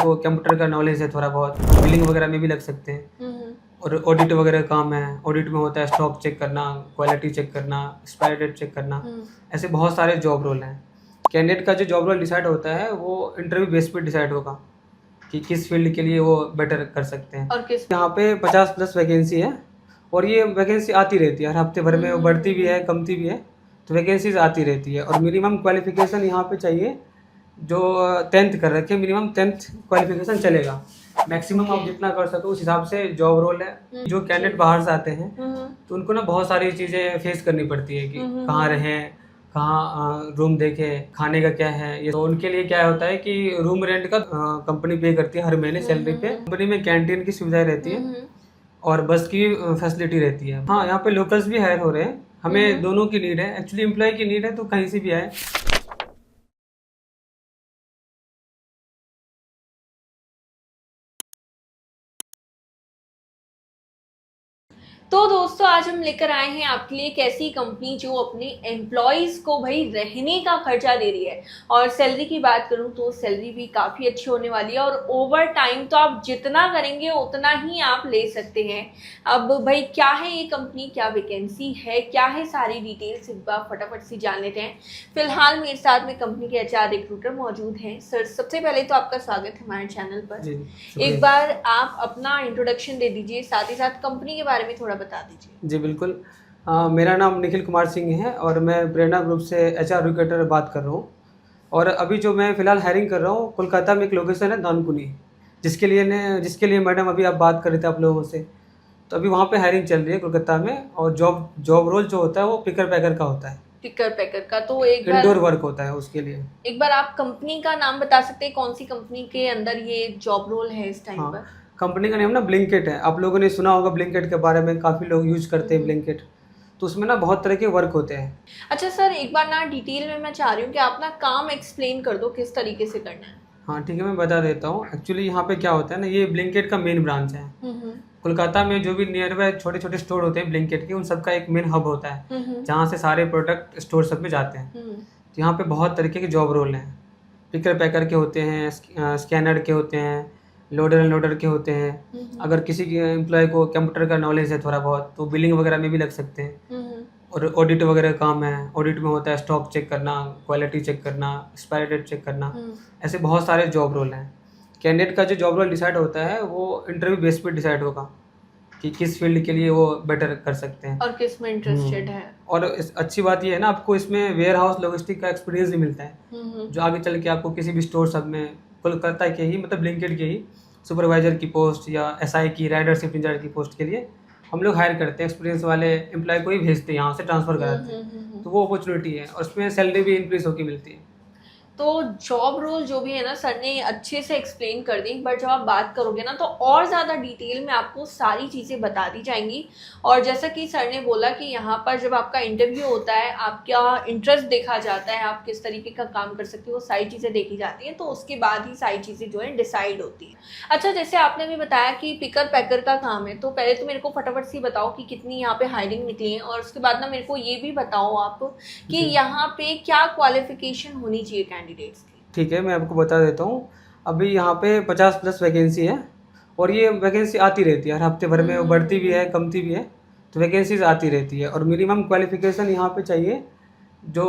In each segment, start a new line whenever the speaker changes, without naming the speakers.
को कंप्यूटर का नॉलेज है थोड़ा बहुत, बिलिंग वगैरह में भी लग सकते हैं। और ऑडिट वगैरह काम है, ऑडिट में होता है स्टॉक चेक करना, क्वालिटी चेक करना, एक्सपायरी डेट चेक करना, ऐसे बहुत सारे जॉब रोल हैं। कैंडिडेट का जो जॉब रोल डिसाइड होता है वो इंटरव्यू बेस पे डिसाइड होगा कि किस फील्ड के लिए वो बेटर कर सकते हैं।
और किस
यहाँ पे 50+ वैकेंसी है और ये वैकेंसी आती रहती है, हर हफ्ते भर में बढ़ती भी है कमती भी है, तो वैकेंसीज आती रहती है। और मिनिमम क्वालिफिकेशन यहाँ पे चाहिए जो 10th कर रखे, मिनिमम 10th क्वालिफिकेशन चलेगा। मैक्सिमम आप जितना कर सको उस हिसाब से जॉब रोल है। जो कैंडिडेट बाहर से आते हैं तो उनको ना बहुत सारी चीज़ें फेस करनी पड़ती है कि कहाँ रहें, कहाँ रूम देखें, खाने का क्या है। ये तो उनके लिए क्या होता है कि रूम रेंट का कंपनी पे करती है हर महीने सैलरी पे। कंपनी में कैंटीन की सुविधाएं रहती है और बस की फैसिलिटी रहती है। हाँ, यहाँ पे लोकल्स भी हायर हो रहे हैं, हमें दोनों की नीड है, एक्चुअली एम्प्लॉय की नीड है तो कहीं से भी आए।
तो दोस्तों आज हम लेकर आए हैं आपके लिए एक ऐसी कंपनी जो अपने एम्प्लॉयज को भाई रहने का खर्चा दे रही है। और सैलरी की बात करूं तो सैलरी भी काफ़ी अच्छी होने वाली है और ओवर टाइम तो आप जितना करेंगे उतना ही आप ले सकते हैं। अब भाई क्या है ये कंपनी, क्या वैकेंसी है, क्या है, सारी डिटेल्स एक बार फटाफट से जान लेते हैं। फिलहाल मेरे साथ में कंपनी के HR रिक्रूटर मौजूद हैं। सर सबसे पहले तो आपका स्वागत है हमारे चैनल पर। एक बार आप अपना इंट्रोडक्शन दे दीजिए, साथ ही साथ कंपनी के बारे में थोड़ा बता दीजिए।
जी बिल्कुल। मेरा नाम निखिल कुमार सिंह है और मैं प्रेरणा ग्रुप से HR रिक्रूटर बात कर रहा हूँ। और अभी जो मैं फ़िलहाल हायरिंग कर रहा हूँ, कोलकाता में एक लोकेशन है दानकुनी, जिसके लिए मैडम अभी आप बात कर रहे थे आप लोगों से, तो अभी वहाँ पे हायरिंग चल रही है कोलकाता में। और जॉब रोल जो होता है वो पिकर पैकर का होता है,
पिकर पैकर का। तो एक बार
इंडोर वर्क होता है उसके लिए।
एक बार आप कंपनी का नाम बता सकते हैं, कौन सी कंपनी के अंदर ये जॉब रोल है इस टाइम पर?
कंपनी का नाम ना ब्लिंकिट है। आप लोगों ने सुना होगा ब्लिंकिट के बारे में, काफ़ी लोग यूज करते हैं ब्लिंकिट, तो उसमें ना बहुत तरह के वर्क होते हैं।
अच्छा सर, एक बार ना डिटेल में मैं चाह रही हूँ कि आप ना काम एक्सप्लेन कर दो किस तरीके से करना है।
हाँ ठीक है, मैं बता देता हूँ। एक्चुअली यहाँ पे क्या होता है ना, ये ब्लिंकिट का मेन ब्रांच है। कोलकाता में जो भी नियर बाय छोटे छोटे स्टोर होते हैं ब्लिंकिट के, उन सबका एक मेन हब होता है जहाँ से सारे प्रोडक्ट स्टोर सब में जाते हैं। तो यहाँ पे बहुत तरीके के जॉब रोल हैं। पिकर पैकर के होते हैं, स्कैनर के होते हैं, लोडर एंड लोडर के होते हैं। अगर किसी के एम्प्लॉय को कंप्यूटर का नॉलेज है थोड़ा बहुत तो बिलिंग वगैरह में भी लग सकते हैं। और ऑडिट वगैरह काम है, ऑडिट में होता है स्टॉक चेक करना, क्वालिटी चेक करना, एक्सपायरी डेट चेक करना, ऐसे बहुत सारे जॉब रोल हैं। कैंडिडेट का जो जॉब रोल डिसाइड होता है वो इंटरव्यू बेस पे डिसाइड होगा कि किस फील्ड के लिए वो बेटर कर सकते हैं
और किस में इंटरेस्टेड है।
और अच्छी बात ये है ना, आपको इसमें वेयर हाउस लॉजिस्टिक का एक्सपीरियंस भी मिलता है जो आगे चल के आपको किसी भी स्टोर सब में, कोलकाता के ही मतलब ब्लिंकिट के ही सुपरवाइजर की पोस्ट या SI की राइडर शिफ्ट इंचार्ज की पोस्ट के लिए हम लोग हायर करते हैं। एक्सपीरियंस वाले एम्प्लॉय को ही भेजते हैं, यहाँ से ट्रांसफ़र कराते हैं। तो वो अपॉर्चुनिटी है और उसमें सैलरी भी इंक्रीज होकर मिलती है।
तो जॉब रोल जो भी है ना, सर ने अच्छे से एक्सप्लेन कर दी, बट जब आप बात करोगे ना तो और ज़्यादा डिटेल में आपको सारी चीज़ें बता दी जाएंगी। और जैसा कि सर ने बोला कि यहाँ पर जब आपका इंटरव्यू होता है, आपका इंटरेस्ट देखा जाता है, आप किस तरीके का काम कर सकते हो, वो सारी चीज़ें देखी जाती हैं। तो उसके बाद ही सारी चीज़ें जो है डिसाइड होती हैं। अच्छा, जैसे आपने भी बताया कि पिकर पैकर का काम है, तो पहले तो मेरे को फटाफट से बताओ कि कितनी यहाँ पे हायरिंग निकली है, और उसके बाद ना मेरे को ये भी बताओ आप कि यहाँ पे क्या क्वालिफिकेशन होनी चाहिए कैंडिडेट्स की।
ठीक है, मैं आपको बता देता हूँ। अभी यहाँ पे 50+ वैकेंसी है और ये वैकेंसी आती रहती है, हर हफ्ते भर में बढ़ती भी है कमती भी है, तो वैकेंसीज आती रहती है। और मिनिमम क्वालिफिकेशन यहाँ पे चाहिए जो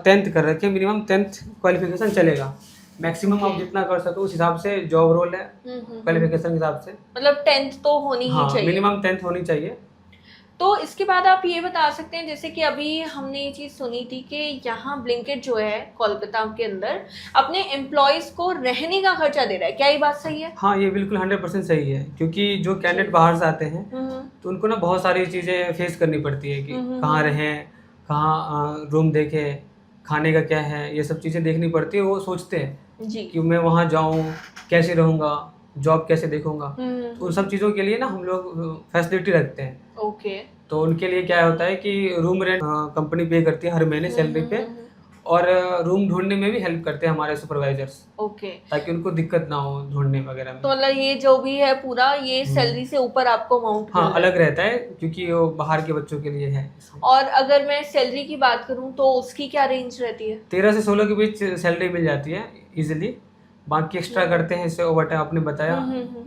10th कर रखे, मिनिमम 10th क्वालिफिकेशन चलेगा। मैक्सिमम आप जितना कर सको उस हिसाब से जॉब रोल है, क्वालिफिकेशन के हिसाब से।
मतलब 10th तो होनी ही चाहिए,
मिनिमम 10th होनी चाहिए।
तो इसके बाद आप ये बता सकते हैं, जैसे कि अभी हमने ये चीज़ सुनी थी कि यहाँ ब्लिंकिट जो है कोलकाता के अंदर अपने एम्प्लॉयज़ को रहने का खर्चा दे रहा है, क्या ये बात सही है?
हाँ, ये बिल्कुल 100% सही है, क्योंकि जो कैंडिडेट बाहर से आते हैं तो उनको ना बहुत सारी चीज़ें फेस करनी पड़ती है कि कहाँ रहें, कहाँ रूम देखें, खाने का क्या है, ये सब चीज़ें देखनी पड़ती है। वो सोचते हैं
जी
कि मैं वहाँ जाऊँ, कैसे रहूँगा, जॉब कैसे देखूँगा। तो उन सब चीज़ों के लिए ना हम लोग फैसिलिटी रखते हैं।
ओके।
तो उनके लिए क्या होता है कि रूम रेंट कंपनी पे करती है हर महीने सैलरी पे, और रूम ढूंढने में भी हेल्प करते हैं हमारे सुपरवाइजर्स,
ओके।
ताकि उनको दिक्कत ना हो ढूंढने वगैरह में।
तो मतलब ये जो भी है पूरा ये सैलरी से ऊपर आपको अमाउंट
हाँ, अलग रहता है क्योंकि वो बाहर के बच्चों के लिए है।
और अगर मैं सैलरी की बात करूं तो उसकी क्या रेंज रहती है?
13 से 16 के बीच सैलरी मिल जाती है इजीली। बाकी एक्स्ट्रा करते हैं इससे ओवर टाइम आपने बताया,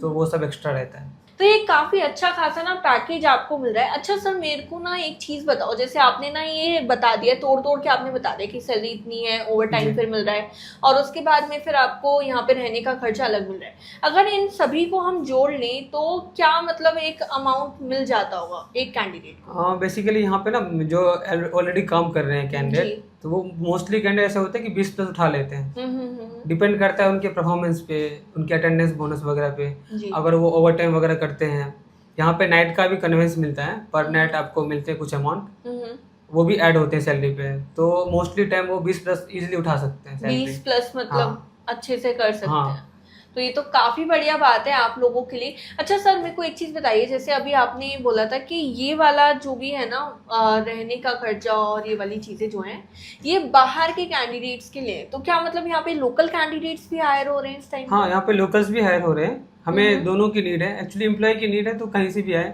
तो वो सब एक्स्ट्रा रहता है।
तो ये काफी अच्छा खासा ना पैकेज आपको मिल रहा है। अच्छा सर मेरे को ना एक चीज बताओ, जैसे आपने ना ये बता दिया, तोड़ तोड़ के आपने बता दिया कि सैलरी इतनी है, ओवर टाइम फिर मिल रहा है, और उसके बाद में फिर आपको यहाँ पे रहने का खर्चा अलग मिल रहा है। अगर इन सभी को हम जोड़ लें तो क्या मतलब एक अमाउंट मिल जाता होगा एक कैंडिडेट को?
हाँ, बेसिकली यहाँ पे ना जो ऑलरेडी काम कर रहे हैं कैंडिडेट, तो वो मोस्टली कैंडिडेट ऐसे होते हैं कि 20 प्लस उठा लेते हैं। डिपेंड करता है उनके परफॉर्मेंस पे, उनके अटेंडेंस बोनस वगैरह पे। अगर वो ओवर टाइम वगैरह करते हैं, यहाँ पे नाइट का भी कन्वेंस मिलता है, पर नाइट आपको मिलते हैं कुछ अमाउंट, वो भी ऐड होते हैं सैलरी पे। तो मोस्टली टाइम वो 20 प्लस इजीली उठा सकते हैं।
20 प्लस मतलब
हाँ,
अच्छे से कर सकते
हाँ,
हैं। तो ये तो काफी बढ़िया बात है आप लोगों के लिए। अच्छा सर मेरे को एक चीज बताइए, जैसे अभी आपने बोला था कि ये वाला जो भी है ना रहने का खर्चा और ये वाली चीजें जो हैं ये बाहर के कैंडिडेट्स के लिए, तो क्या मतलब यहाँ पे लोकल कैंडिडेट्स भी हायर हो रहे हैं इस टाइम?
हाँ, यहाँ पे लोकल्स भी हायर हो रहे हैं। हमें दोनों की नीड है एक्चुअली, एम्प्लॉय की नीड है तो कहीं से भी आए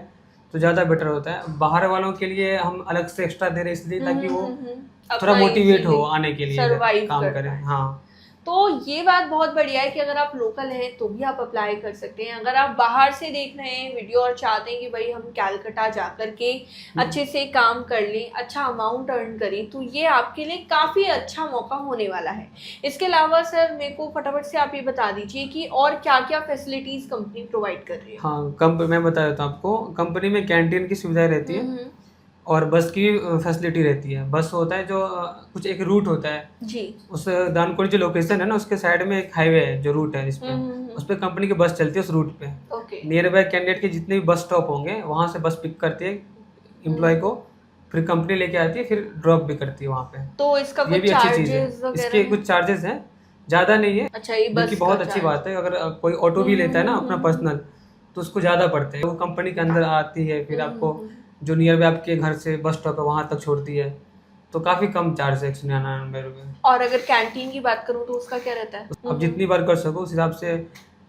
तो ज़्यादा बेटर होता है। बाहर वालों के लिए हम अलग से एक्स्ट्रा दे रहे हैं इसलिए ताकि वो थोड़ा मोटिवेट हो आने के लिए, काम करें। हाँ,
तो ये बात बहुत बढ़िया है कि अगर आप लोकल हैं तो भी आप अप्लाई कर सकते हैं। अगर आप बाहर से देख रहे हैं वीडियो और चाहते हैं कि भाई हम कैलकटा जा कर के अच्छे से काम कर लें, अच्छा अमाउंट अर्न करें, तो ये आपके लिए काफ़ी अच्छा मौका होने वाला है। इसके अलावा सर मेरे को फटाफट से आप ये बता दीजिए कि और क्या क्या फैसिलिटीज़ कंपनी प्रोवाइड कर रही है?
हाँ, मैं बता देता हूँ आपको। कंपनी में कैंटीन की सुविधाएं रहती है और बस की फैसिलिटी रहती है। बस होता है जो कुछ एक रूट होता है
जी,
उस दानकोड़ी जो लोकेशन है ना उसके साइड में एक हाईवे है जो रूट है इस पे, उस पे कंपनी की बस चलती है उस रूट पे।
ओके।
नियर बाय कैंडिडेट के जितने भी बस स्टॉप होंगे वहाँ से बस पिक करती है एम्प्लॉय को, फिर कंपनी लेके आती है, फिर ड्रॉप भी करती है वहाँ पे।
तो इसका
ये
कुछ
भी अच्छी चीज़ है।
चार्जेस वगैरह
इसके कुछ चार्जेस हैं, ज़्यादा नहीं है।
अच्छा, ये
जो
बस
कि बहुत
का
अच्छी
charge।
बात है। अगर कोई ऑटो भी लेता है ना अपना पर्सनल, तो उसको ज़्यादा पड़ते हैं। वो कंपनी के अंदर आती है, फिर आपको जो नियर बाय आपके घर से बस स्टॉप है वहाँ तक छोड़ती है, तो काफ़ी कम चार्ज है, 199 रुपये।
और अगर कैंटीन की बात करूँ तो उसका क्या रहता है?
आप जितनी बार कर सको उस हिसाब से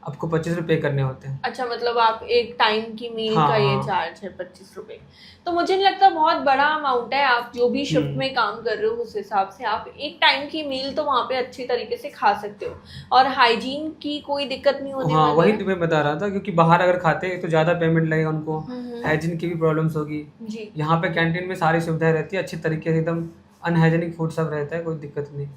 आपको 25 रुपये करने होते हैं।
अच्छा, मतलब आप एक टाइम की मील
हाँ,
का ये
हाँ।
चार्ज है 25 रुपए। तो मुझे नहीं लगता बहुत बड़ा अमाउंट है। आप जो भी शिफ्ट में काम कर रहे हो उस हिसाब से आप एक टाइम की मील तो वहाँ पे अच्छी तरीके से खा सकते हो, और हाइजीन की कोई दिक्कत नहीं होने
हाँ,
वाली
वही
है।
तो मैं बता रहा था, क्योंकि बाहर अगर खाते हैं तो ज़्यादा पेमेंट लगेगा उनको, हाइजीन की भी प्रॉब्लम्स होगी।
जी,
यहाँ पे कैंटीन में सारी सुविधाएं रहती है अच्छी तरीके से, एकदम अनहाइजीनिक फूड सब रहता है, कोई दिक्कत नहीं।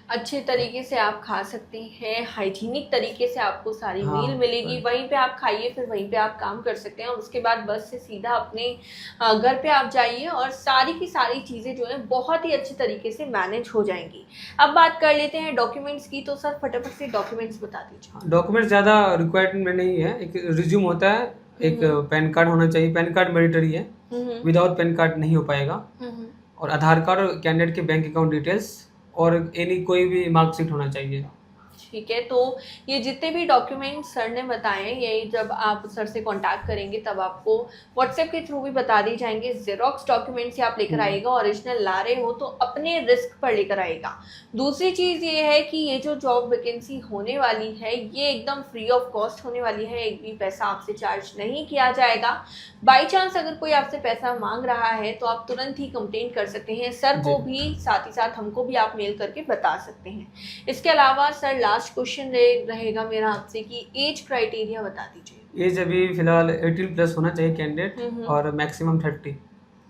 अच्छे तरीके से आप खा सकते हैं, हाइजीनिक तरीके से आपको सारी
हाँ,
मील मिलेगी,
right।
वहीं पे आप खाइए, फिर वहीं पे आप काम कर सकते हैं, और उसके बाद बस से सीधा अपने घर पे आप जाइए और सारी की सारी चीज़ें जो है बहुत ही अच्छे तरीके से मैनेज हो जाएंगी। अब बात कर लेते हैं डॉक्यूमेंट्स की, तो सर फटाफट से डॉक्यूमेंट्स बता दीजिए।
डॉक्यूमेंट्स ज़्यादा रिक्वायरमेंट नहीं है। एक रिज्यूम होता है, एक पैन कार्ड होना चाहिए। पैन कार्ड मैंडेटरी है, विदाउट पैन कार्ड नहीं हो पाएगा। और आधार कार्ड और कैंडिडेट के बैंक अकाउंट डिटेल्स और एनी कोई भी मार्कशीट होना चाहिए।
ठीक है, तो ये जितने भी डॉक्यूमेंट्स सर ने बताए ये जब आप सर से कांटेक्ट करेंगे तब आपको व्हाट्सएप के थ्रू भी बता दी जाएंगे। जेरोक्स डॉक्यूमेंट्स आप लेकर आइएगा, ओरिजिनल ला रहे हो तो अपने रिस्क पर लेकर आइएगा। दूसरी चीज़ ये है कि ये जो जॉब वैकेंसी होने वाली है ये एकदम फ्री ऑफ कॉस्ट होने वाली है, एक भी पैसा आपसे चार्ज नहीं किया जाएगा। बाई चांस अगर कोई आपसे पैसा मांग रहा है तो आप तुरंत ही कंप्लेंट कर सकते हैं सर को भी, साथ ही साथ हमको भी आप मेल करके बता सकते हैं। इसके अलावा सर लास्ट क्वेश्चन रहेगा मेरा आपसे कि एज क्राइटेरिया बता दीजिए।
एज अभी फिलहाल 18 प्लस होना चाहिए कैंडिडेट, और मैक्सिमम 30।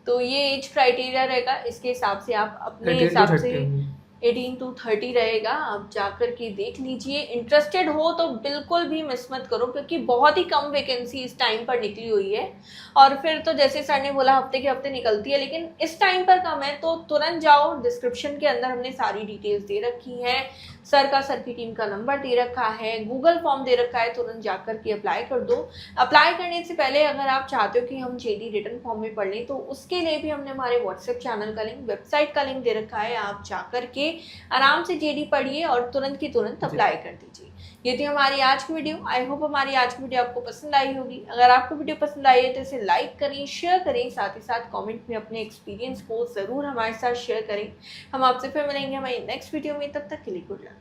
तो ये एज क्राइटेरिया रहेगा, इसके हिसाब से आप अपने
18 to
हिसाब
30
से 18 to 30 रहेगा। आप जाकर के देख लीजिए, इंटरेस्टेड हो तो बिल्कुल भी मिस मत करो, क्योंकि बहुत ही कम वैकेंसी इस टाइम पर निकली हुई है। और फिर तो जैसे सर ने बोला हफ्ते के हफ्ते निकलती है, लेकिन इस टाइम पर कम है, तो तुरंत जाओ। डिस्क्रिप्शन के अंदर हमने सारी डिटेल्स दे रखी हैं, सर की टीम का नंबर दे रखा है, गूगल फॉर्म दे रखा है, तुरंत जाकर के अप्लाई कर दो। अप्लाई करने से पहले अगर आप चाहते हो कि हम जेडी रिटन फॉर्म में पढ़ लें तो उसके लिए भी हमने हमारे व्हाट्सएप चैनल का लिंक, वेबसाइट का लिंक दे रखा है। आप जाकर के आराम से जेडी पढ़िए और तुरंत की तुरंत अप्लाई कर दीजिए। ये थी हमारी आज की वीडियो। आई होप हमारी आज की वीडियो आपको पसंद आई होगी। अगर आपको वीडियो पसंद आई है तो इसे लाइक करें, शेयर करें, साथ ही साथ कमेंट में अपने एक्सपीरियंस को ज़रूर हमारे साथ शेयर करें। हम आपसे फिर मिलेंगे हमारी नेक्स्ट वीडियो में, तब तक के लिए गुड लक।